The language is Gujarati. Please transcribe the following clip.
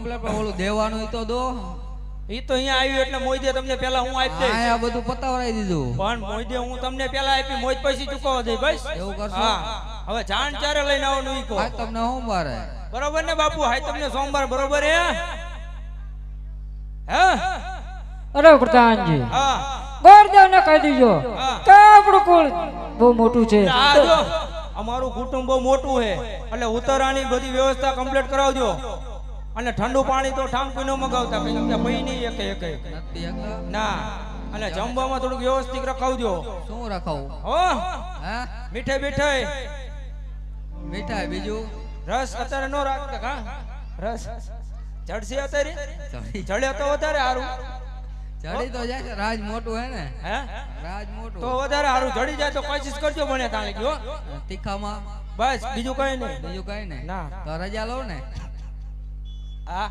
કમ્પ્લેટ પણ ઓલું દેવાનું ઈ તો દો. ઈ તો અહીંયા આવ્યું એટલે મોજે તમને પેલા હું આપી દઈશ. આ બધું પતાવરાઈ દીધું. પણ મોજે હું તમને પેલા આપી મોજ પછી ચૂકવવા દઈ બસ. એવું કરશો? હા હવે જાણ ચારે લઈને આવવાનું ઈ કો. આ તમને સોમવારે બરોબર ને બાપુ? હાય તમને સોમવાર બરોબર હે? હે અરે પ્રધાનજી હા ગોરદેવ ને કહી દીજો હા. કે આપણું કુળ બહુ મોટું છે. આ જો અમારું કુટુંબ બહુ મોટું છે એટલે ઉતરાની બધી વ્યવસ્થા કમ્પ્લીટ કરાવજો. અને ઠંડુ પાણી તો ઠામકુઈ ન મગાવતા કેમ કે પઈ નહીં એક નથી એકલા. ના. અને જમવામાં થોડુંક વ્યવસ્થિત રખાવજો. શું રખાવું? હો હા મીઠાઈ બીઠાઈ મીઠાઈ બીજું રસ અત્યારે નો રાખતા કા રસ ચડશે અત્યારે ચડી ચડે તો વધારે સારું. ચડી તો જાય છે. રાજ મોટું હે ને? હે રાજ મોટું તો વધારે સારું. ચડી જાય તો કોશિશ કરજો બને તાણે ગયો. તીખામાં બસ બીજું કઈ નહીં. બીજું કઈ નહીં. ના. તો રજા લઉં ને? હા